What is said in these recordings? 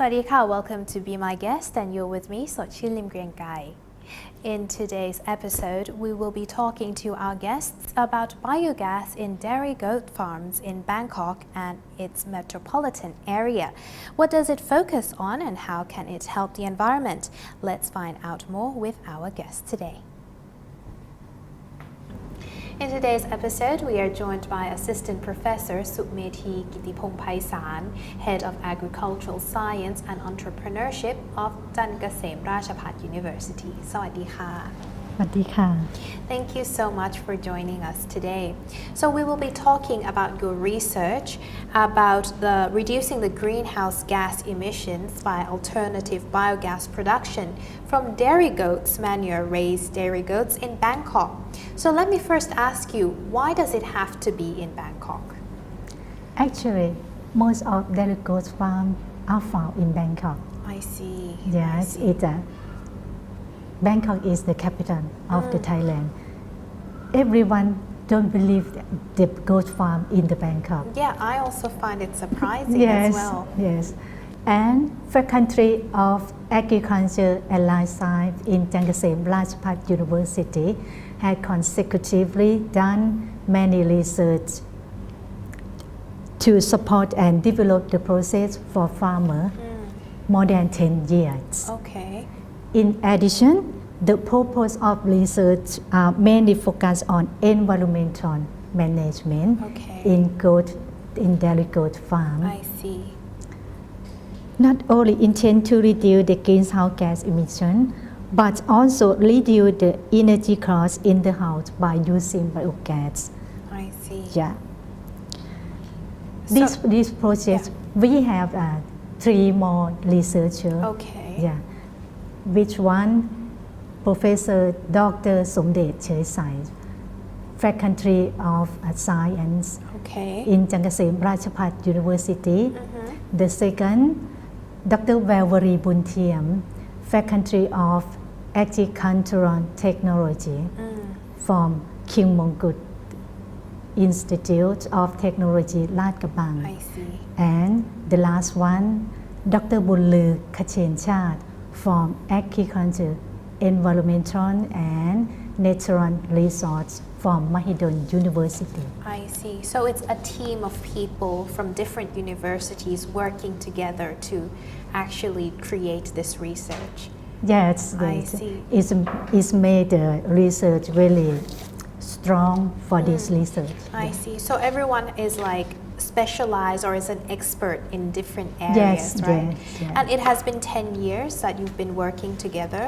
วัสดีค่ะ Welcome to Be My Guest and you're with me สดชื่นลิมเกรียงไกร In today's episode, we will be talking to our guests about biogas in dairy goat farms in Bangkok and its metropolitan area. What does it focus on and how can it help the environment? Let's find out more with our guest today. In today's episode, we are joined by Assistant Professor Sumethi Kitipongpaisan, Head of Agricultural Science and Entrepreneurship of Jankasem Rajaphat University. สวัสดีค่ะ สวัสดีค่ะ Thank you so much for joining us today. So we will be talking about your research about reducing the greenhouse gas emissions by alternative biogas production from dairy goats, manure-raised dairy goats in Bangkok. So let me first ask you, why does it have to be in Bangkok? Actually, most of dairy goat farms are found in Bangkok. I see. Yes, Bangkok is the capital of the Thailand. Everyone don't believe the goat farm in the Bangkok. Yeah, I also find it surprising Yes, as well. yes. And Faculty of Agriculture and Life Science in Jankasem Rajaphat University had consecutively done many research to support and develop the process for farmers more than 10 years. Okay. In addition, the purpose of research are mainly focused on environmental management in dairy goat farm. I see. Not only intend to reduce the greenhouse gas emission, but also reduce the energy cost in the house by using biogas. I see. Yeah. This project, we have 3 more researchers. Okay. Yeah. Which one? Professor Dr. Somdet Choi Sai, Faculty of Science in Jankasem Rajaphat University. The second, Dr. Valerie Buntiam, Faculty of Agricultural Technology from King Mongkut Institute of Technology, Lat Krabang. I see. And the last one, Dr. Bunลือ Khachen Chat from Agriculture, Environmental and Natural Resources from Mahidol University. I see. So it's a team of people from different universities working together to actually create this research. Yes, I see. It's made the research really strong for this research. I see. So everyone is like specialized or is an expert in different areas, right? Yes. And it has been 10 years that you've been working together?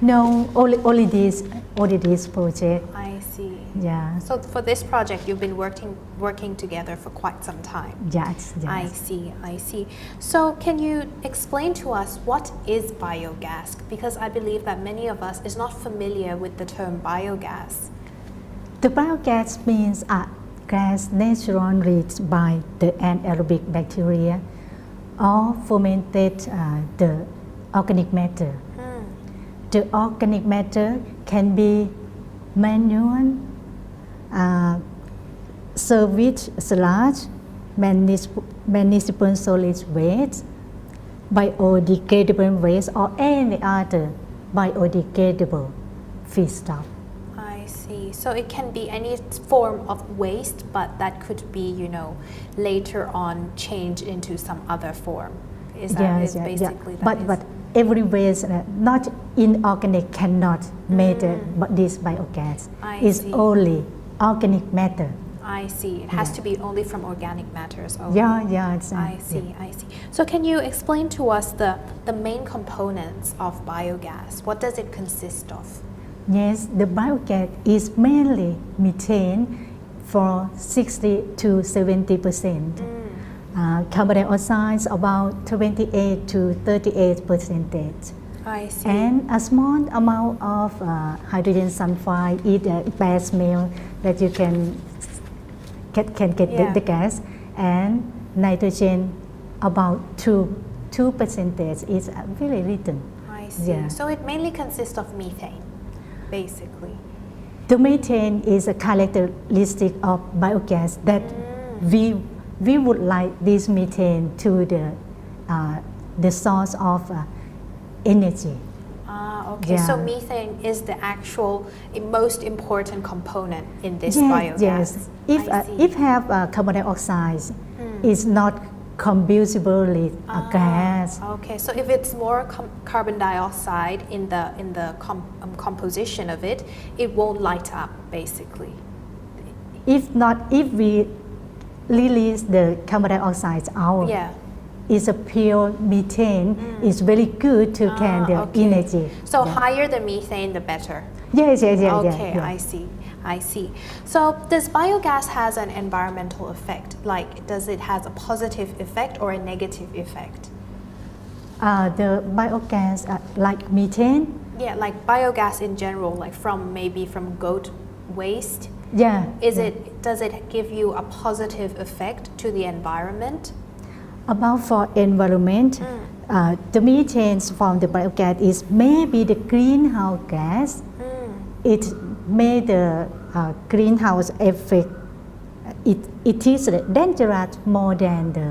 No, only this project. I see. Yeah. So for this project, you've been working together for quite some time. Yes. I see. So can you explain to us what is biogas? Because I believe that many of us is not familiar with the term biogas. The biogas means a gas naturally reached by the anaerobic bacteria or fermented the organic matter. The organic matter can be manure, sewage sludge, municipal solid waste, biodegradable waste, or any other biodegradable feedstock. I see. So it can be any form of waste, but that could be, later on changed into some other form. Is that basically that? But every waste, not inorganic, cannot make this biogas. It's only organic matter. I see. It has to be only from organic matters only. Yeah. Exactly. I see. So can you explain to us the main components of biogas? What does it consist of? Yes, the biogas is mainly methane for 60 to 70%. Carbon dioxide about 28 to 38%. I see. And a small amount of hydrogen sulfide is a bad smell that you can get the gas, and nitrogen about 2% is very little. I see. Yeah. So it mainly consists of methane, basically. The methane is a characteristic of biogas that we would like this methane to the the source of energy. Okay, Yeah. so methane is the actual most important component in this Yes, biogas. yes. I see. If have carbon dioxide, it's not combustibly a gas. Okay, so if it's more carbon dioxide in the composition of it, it won't light up basically. If we release the carbon dioxide out, Yeah. it's a pure methane. It's very good to can the Okay. energy. So Yeah. higher the methane, the better. Yes, yes, yes, Okay, yeah. I see. I see. So does biogas has an environmental effect? Like, does it has a positive effect or a negative effect? The biogas, like methane, Yeah, like biogas in general, like maybe from goat waste. yeah. Does it give you a positive effect to the environment? About for environment, the methane from the biogas is maybe the greenhouse gas. It made the greenhouse effect. It is dangerous more than the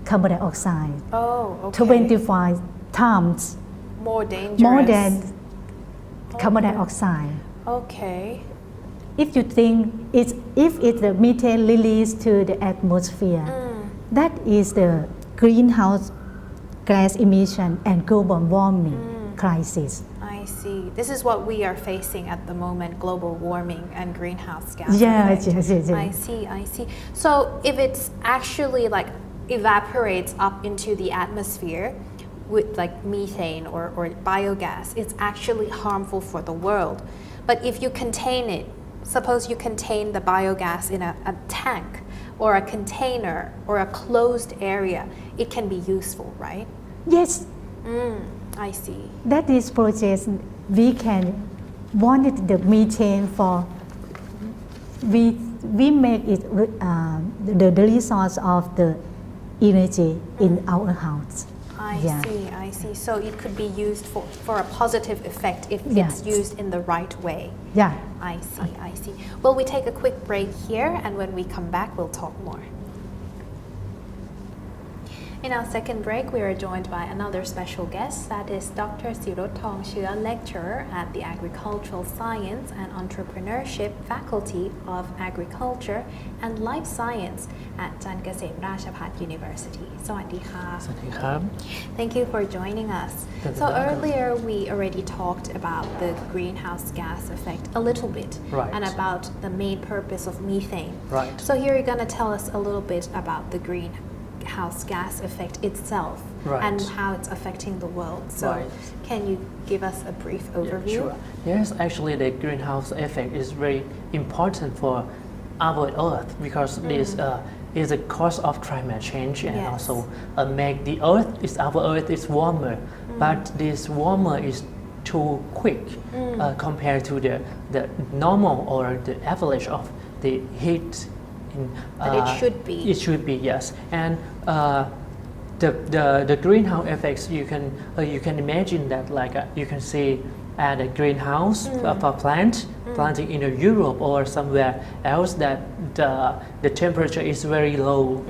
carbon dioxide. Oh, okay. 25 times More dangerous. more than carbon dioxide. Okay. If you think if it's the methane released to the atmosphere, that is the greenhouse gas emission and global warming crisis. I see. This is what we are facing at the moment, global warming and greenhouse gas Yes, effect. yes, yes, yes. I see, I see. So if it's actually like evaporates up into the atmosphere with like methane or biogas, it's actually harmful for the world. But if you contain it, suppose you contain the biogas in a tank or a container or a closed area, it can be useful, right? Yes, I see. that is process we can wanted the methane for we make it the resource of the energy in our house. I see. So it could be used for a positive effect if Yes. it's used in the right way. Yeah. I see. Well, we take a quick break here, and when we come back, we'll talk more. In our second break, we are joined by another special guest, that is Dr. Sirot Thongchua, lecturer at the Agricultural Science and Entrepreneurship Faculty of Agriculture and Life Science at Chan Kasem Rajabhat University. สวัสดีค่ะ สวัสดีครับ Thank you for joining us. That's So welcome. earlier we already talked about the greenhouse gas effect a little bit, Right. and about the main purpose of methane. Right. So here you're going to tell us a little bit about the greenhouse gas effect itself, Right. and how it's affecting the world. So Right. can you give us a brief overview? Sure. Yes, actually the greenhouse effect is very important for our Earth because this is a cause of climate change and Yes. also make the our Earth is warmer, but this warmer is too quick compared to the normal or the average of the heat. But it should be. It should be, yes. And the greenhouse effects you can imagine that like you can see at a greenhouse for planting in Europe or somewhere else that the temperature is very low.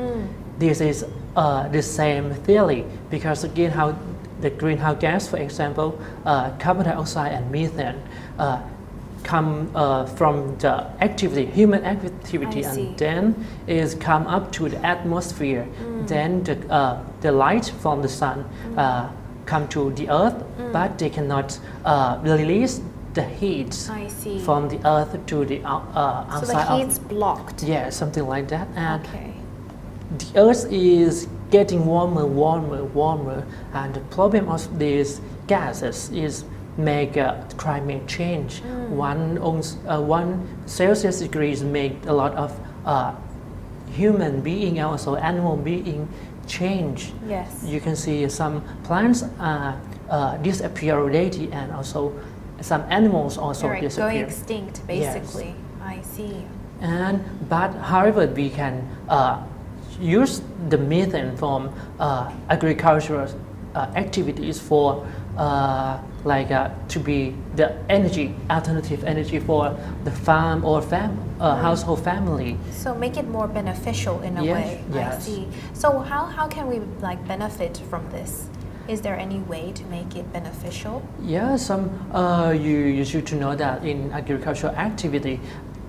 This is the same theory because the greenhouse gas, for example, carbon dioxide and methane. Come from the human activity, I see. and then is come up to the atmosphere. Then the light from the sun come to the earth, but they cannot release the heat I see. from the earth to the So outside the heat's blocked. yeah, something like that. And Okay. the earth is getting warmer, and the problem of these gases is make climate change. One Celsius degrees make a lot of human being and also animal being change. Yes. You can see some plants disappear already, and also some animals also They're going disappear. extinct, basically. I see. But however, we can use the methane from agricultural activities for to be the alternative energy for the farm or household family. So make it more beneficial in a Yes, way. I yes. see. So how can we benefit from this? Is there any way to make it beneficial? Yeah, you should to know that in agricultural activity,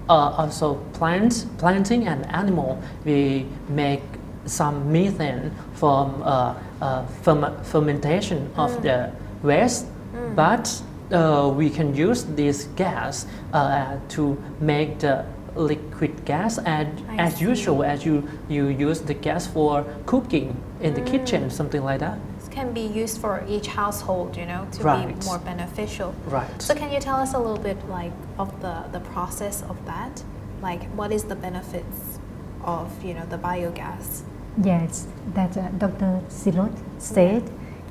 also planting and animal, we make some methane from fermentation of the waste, but we can use this gas to make the liquid gas as usual as you use the gas for cooking in the kitchen, something like that. This can be used for each household, to Right. be more beneficial. Right. So can you tell us a little bit of the process of that? Like what is the benefits of the biogas? Yes, that Dr. Silot said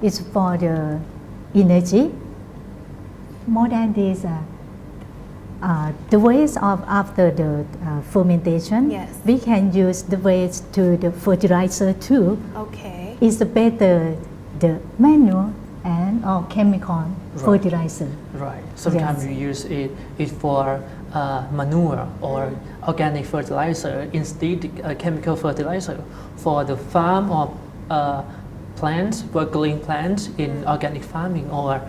is for the energy. More than this, the waste of after the fermentation, Yes. we can use the waste to the fertilizer too. Okay. It's better the manure and or chemical fertilizer. Right. Sometimes Yes. we use it for manure or organic fertilizer instead chemical fertilizer for the farm or plants, for growing plants in organic farming or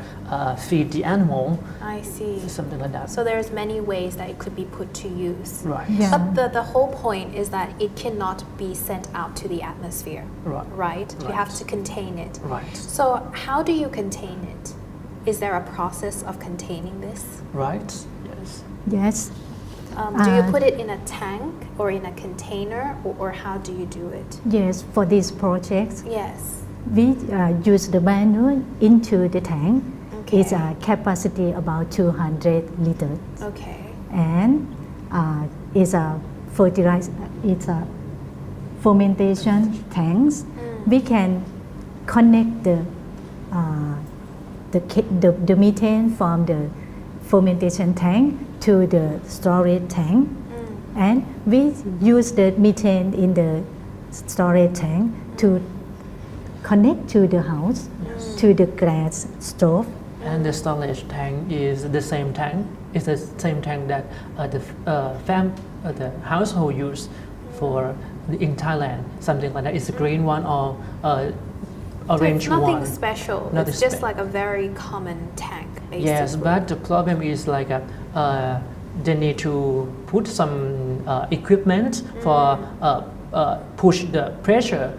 feed the animal, I see. something like that. So there's many ways that it could be put to use. Right. Yeah. But the whole point is that it cannot be sent out to the atmosphere, Right. right? You have Right. to contain it. Right. So how do you contain it? Is there a process of containing this? Right. Yes. Yes. Do you put it in a tank or in a container, or how do you do it? Yes, for this project, Yes. we use the manure into the tank. Okay. It's a capacity about 200 liters, Okay. and it's a fertilizer. It's a fermentation tanks. We can connect the methane from the fermentation tank to the storage tank, and we use the methane in the storage tank to connect to the house, to the gas stove. And the storage tank is the same tank. It's the same tank that the household use for in Thailand, something like that. It's a green one or So orange it's nothing one. special. Nothing It's just spe- like a very common tank, basically. Yes, but the problem is like they need to put some equipment for push the pressure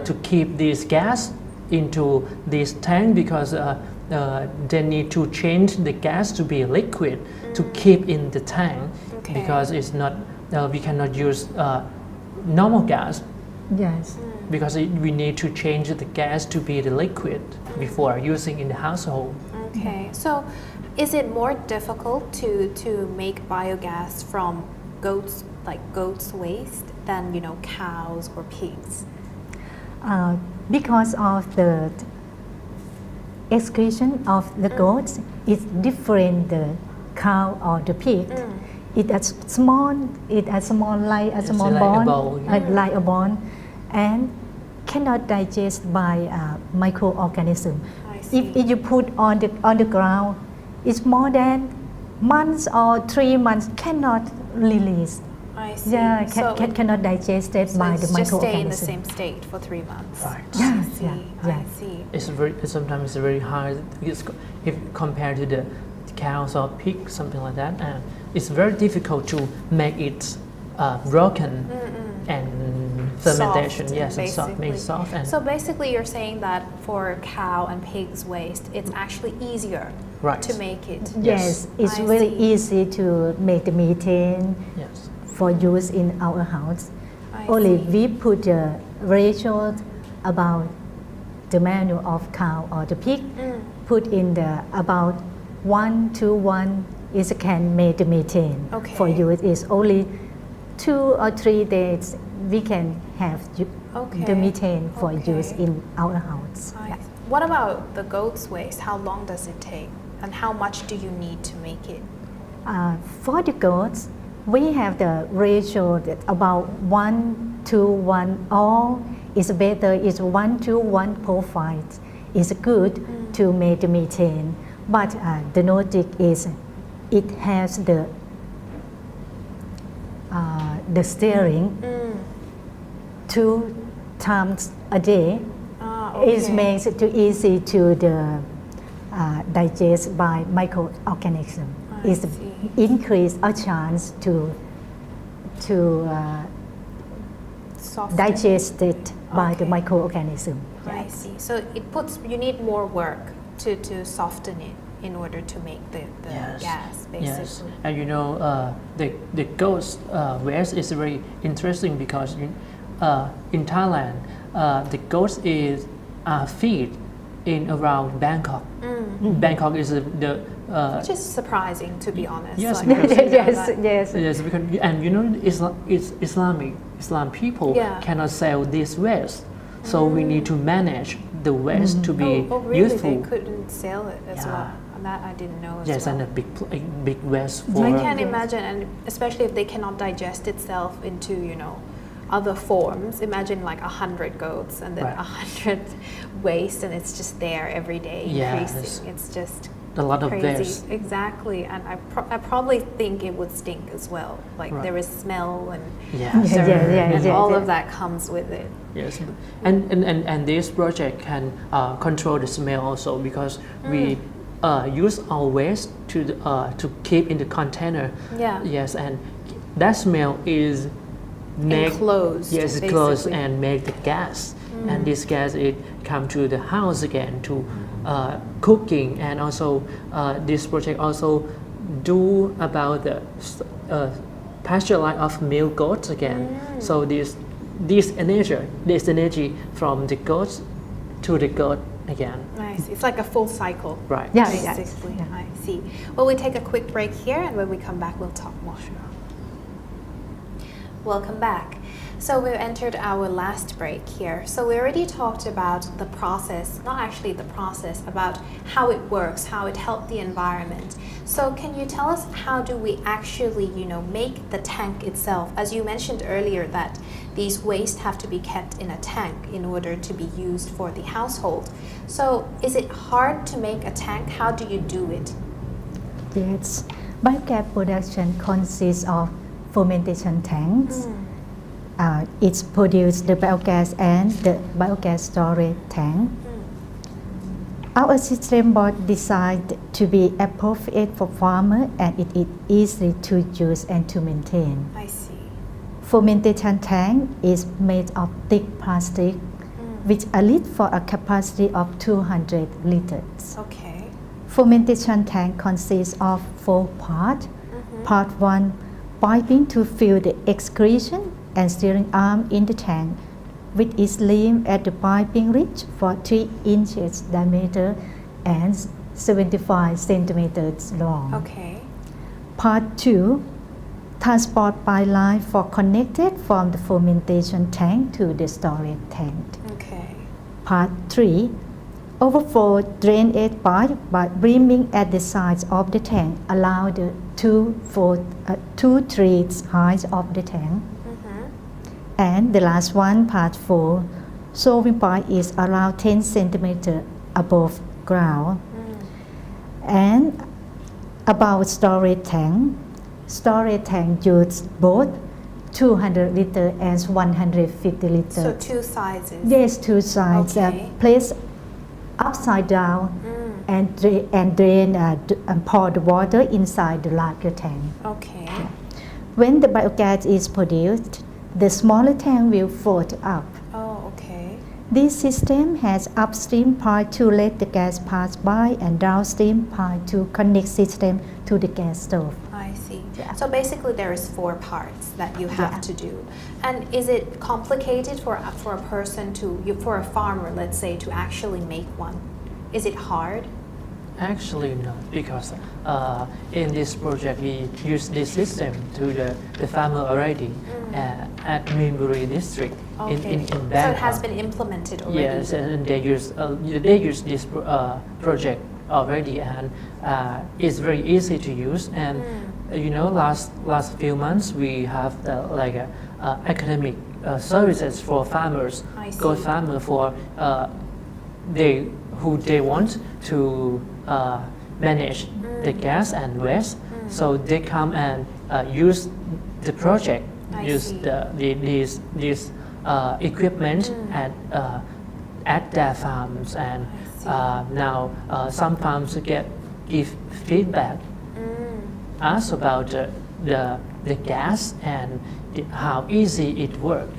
to keep this gas into this tank because they need to change the gas to be liquid to keep in the tank Okay. because it's not we cannot use normal gas Yes. because we need to change the gas to be the liquid before using in the household. Okay. So is it more difficult to make biogas from goats waste than cows or pigs? Because of the excretion of the goats is different the cow or the pig. It has small like a small like a bone, bone, yeah. like a bone, and cannot digest by microorganism. I see. If you put on the ground, it's more than months or 3 months cannot release. I see. Yeah, So cannot digest it so by it's the just stay in the microorganism. same state for 3 months. Right. Yeah, I see. yeah, yeah. I see. It's sometimes very hard if compared to the cows or pig, something like that, and it's very difficult to make it broken and fermentation. Soft, Yes, and soft, make basically. soft and So basically, you're saying that for cow and pig's waste, it's actually easier Right. to make it. Yes, it's I very see. easy to make the methane yes, for use in our house. I Only see. we put the ratio about the manure of cow or the pig, put in the about 1 to 1 is can make the methane. Okay. For use is only 2 or 3 days we can have Okay. the methane for use Okay. in our house. I see. What about the goat's waste? How long does it take? And how much do you need to make it? For the goats, we have the ratio that about 1 to 1, or is better is 1 to 1.5 is good to make the methane. But the notice is it has the steering 2 times a day. It makes it too easy to the digest by microorganism. I It see. increase our chance to Soften. digest it by the Okay. microorganism. I see. So you need more work to soften it in order to make the Yes. gas, Yes, basically. and the goat's waste is very interesting because in Thailand the goats is feed in around Bangkok. Bangkok is the Which is surprising, to be honest. Yes, Like, I because- didn't know yes, that. yes. yes, because and Islam people Yeah. cannot sell this waste, so we need to manage the waste to be Oh, really? useful. They couldn't sell it as Yeah. well. And that I didn't know as Yes, well. and a big waste for. I can't imagine, and especially if they cannot digest itself into, other forms. Imagine like 100 goats and then Right. 100 waste, and it's just there every day Yes. increasing. It's just A lot of crazy. waste. Exactly, and I probably think it would stink as well. Like Right. there is smell and Yes. Yeah, yeah, and yeah, all yeah. of that comes with it. Yes, and this project can control the smell also because we use our waste to keep in the container. Yeah. Yes, and that smell is Enclosed, Yes, close basically. and make the gas, and this gas it come to the house again to cooking, and also this project also do about the pasture line of male goats again. So this energy from the goats to the goat again. Nice. It's like a full cycle. Right. Yeah, yeah. Basically, Yeah. I see. Well, we take a quick break here, and when we come back, we'll talk more. Welcome back. So we've entered our last break here. So we already talked about the process, not actually the process, about how it works, how it helped the environment. So can you tell us how do we actually, make the tank itself? As you mentioned earlier that these waste have to be kept in a tank in order to be used for the household. So is it hard to make a tank? How do you do it? Yes, biogas production consists of fermentation tanks. It's produce the biogas and the biogas storage tank. Our system was designed to be appropriate for farmer and it is easy to use and to maintain. I see. Fermentation tank is made of thick plastic with a lid for a capacity of 200 liters. Okay. Fermentation tank consists of 4 parts. Part 1, piping to fill the excretion and steering arm in the tank, which is limb at the piping ridge for 3 inches diameter and 75 centimeters long. Okay. Part 2, transport pipeline for connected from the fermentation tank to the storage tank. Okay. Part 3, overflow drainage pipe by brimming at the sides of the tank allow the 2-3 height of the tank. And the last one, part 4, solving pipe is around 10 centimeter above ground. And about storage tank use both 200 liter and 150 liter. So 2 sizes. Yes, 2 sides. Okay. Placed upside down and drain and pour the water inside the larger tank. Okay. When the biogas is produced, the smaller tank will float up. Oh, okay. This system has upstream pipe to let the gas pass by and downstream pipe to connect system to the gas stove. I see. Yeah. So basically there is 4 parts that you have Yeah. to do. And is it complicated for a person for a farmer, let's say, to actually make one? Is it hard? Actually, no, because in this project we use this system to the farmer already at Minburi district in Bangkok. So it has been implemented already? Yes, and they use this project already, and it's very easy to use. And last few months we have academic services for farmers, I see. goat farmer for they want to manage the gas and waste, so they come and use the project, I use see. these equipment at their farms, and I see. now some farms give feedback us about the gas and how easy it works.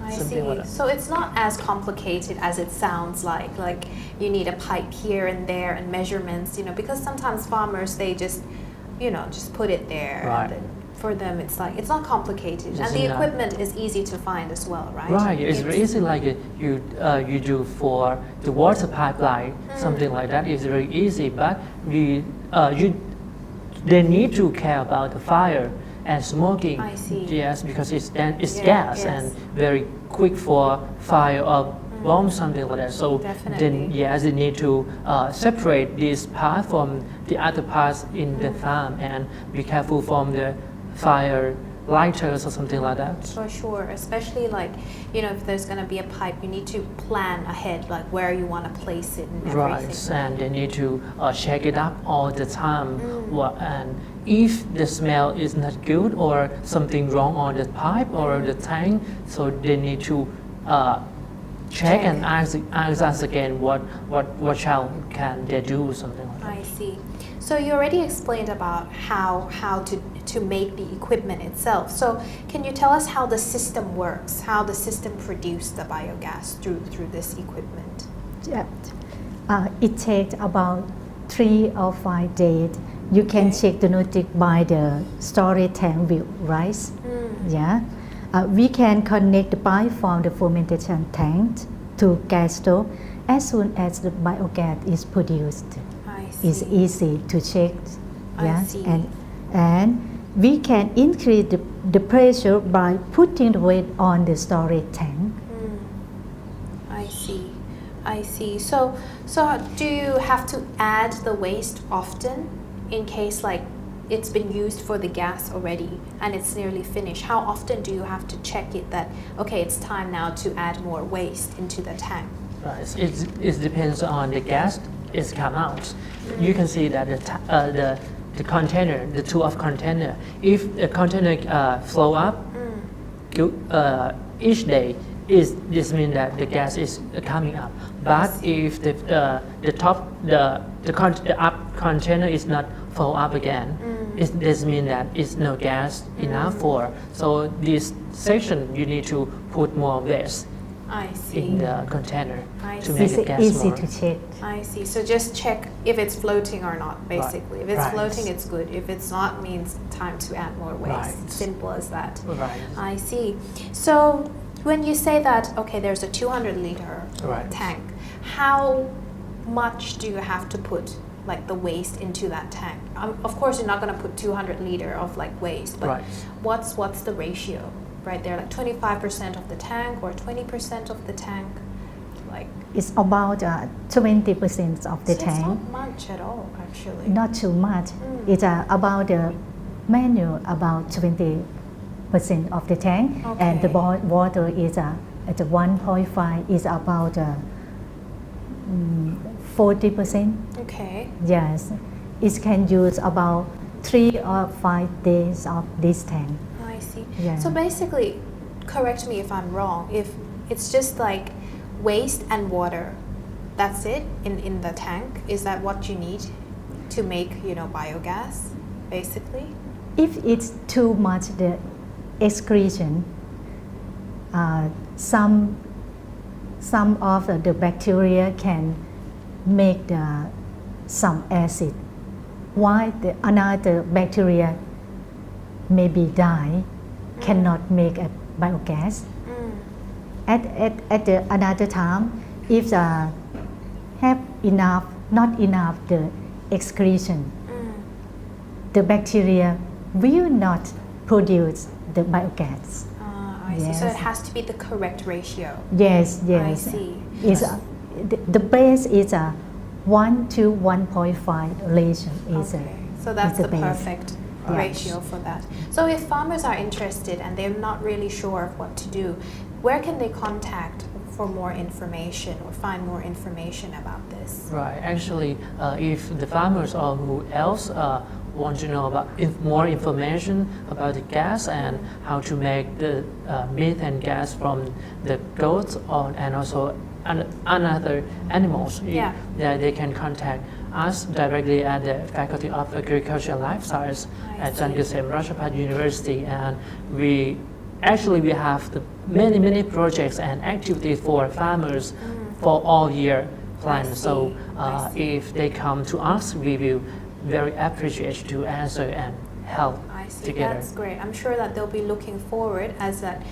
I Something see. like that. So it's not as complicated as it sounds like. Like you need a pipe here and there and measurements, because sometimes farmers they just, just put it there. Right. And then for them, it's like it's not complicated, It's and the not. equipment is easy to find as well, right? Right, it's very easy like you do for the water pipeline, something like that. It's very easy, but they need to care about the fire and smoking. I see. Yes, because it's Yeah, gas yes. and very quick for fire or bomb, something like that. So Definitely. then yes, they need to separate this part from the other parts in the farm and be careful from the fire lighters or something like that. For sure, especially like, if there's going to be a pipe, you need to plan ahead, like where you want to place it and everything. Right, and they need to check it up all the time. And if the smell is not good or something wrong on the pipe or the tank, so they need to check and ask us again what can they do, something like that. I see. So you already explained about how to make the equipment itself. So can you tell us how the system works, how the system produces the biogas through this equipment? Yeah. It takes about 3 or 5 days. You can check the notice by the storage tank view, right? Yeah. We can connect the pipe from the fermentation tank to gas stove as soon as the biogas is produced. I see. It's easy to check. I Yeah. see. And we can increase the pressure by putting the weight on the storage tank. I see. I see. So do you have to add the waste often in case like it's been used for the gas already and it's nearly finished? How often do you have to check it that, okay, it's time now to add more waste into the tank? Right. It depends on the gas is come out. You can see that the container, the two of container, if the container flow up each day, this means that the gas is coming up. But if the top the up container is not full up again, this means that it's no gas enough for. So this section you need to put more waste I see. in the container I to see. make It's the gas easy more. to check. I see. So just check if it's floating or not, basically. If it's Right. floating, it's good. If it's not, means time to add more waste. Right. Simple as that. Right. I see. So when you say that, okay, there's a 200-liter Right. tank, how much do you have to put like the waste into that tank? Of course, you're not going to put 200 liter of like waste, but Right. what's the ratio right there? Like 25% of the tank or 20% of the tank? Like, It's about 20% of the so it's tank. not much at all, actually. Not too much. It's about the manual about 20% of the tank, and the Okay. water is at 1.5 is about 40%. Okay. Yes, it can use about 3 or 5 days of this tank. I see. Yeah. So basically, correct me if I'm wrong, if it's just like waste and water, that's it in the tank? Is that what you need to make, biogas, basically? If it's too much the excretion, some of the bacteria can make some acid, while another bacteria maybe die, cannot make a biogas. At another time, if have not enough the excretion, the bacteria will not produce the biogas. I see. So Yes. it has to be the correct ratio. Yes, I yes. see. The base is a 1 to 1.5 ratio. Okay. So that's is the base. perfect Right. ratio for that. So if farmers are interested and they're not really sure of what to do, where can they contact for more information or find more information about this? Right. Actually, if the farmers or who else want to know about more information about the gas and how to make the methane gas from the goats, and also another animals, Yeah. they can contact us directly at the Faculty of Agriculture and Life Science I at see. Changasem Rajabhat University, and we have many projects and activities for farmers for all year plan. I So see. if they come to us, we will very appreciate to answer and help I see. together. That's great. I'm sure that they'll be looking forward as that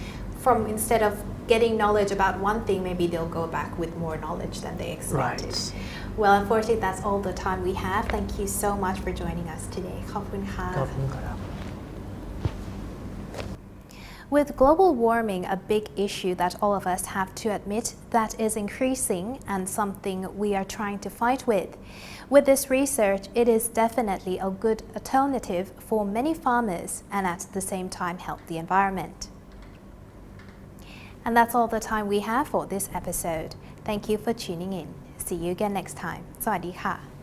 from instead of getting knowledge about one thing, maybe they'll go back with more knowledge than they expected. Right. Well, unfortunately, that's all the time we have. Thank you so much for joining us today. ขอบคุณค่ะ ขอบคุณครับ With global warming a big issue that all of us have to admit that is increasing and something we are trying to fight with this research, it is definitely a good alternative for many farmers and at the same time help the environment. And that's all the time we have for this episode. Thank you for tuning in. See you again next time. สวัสดีค่ะ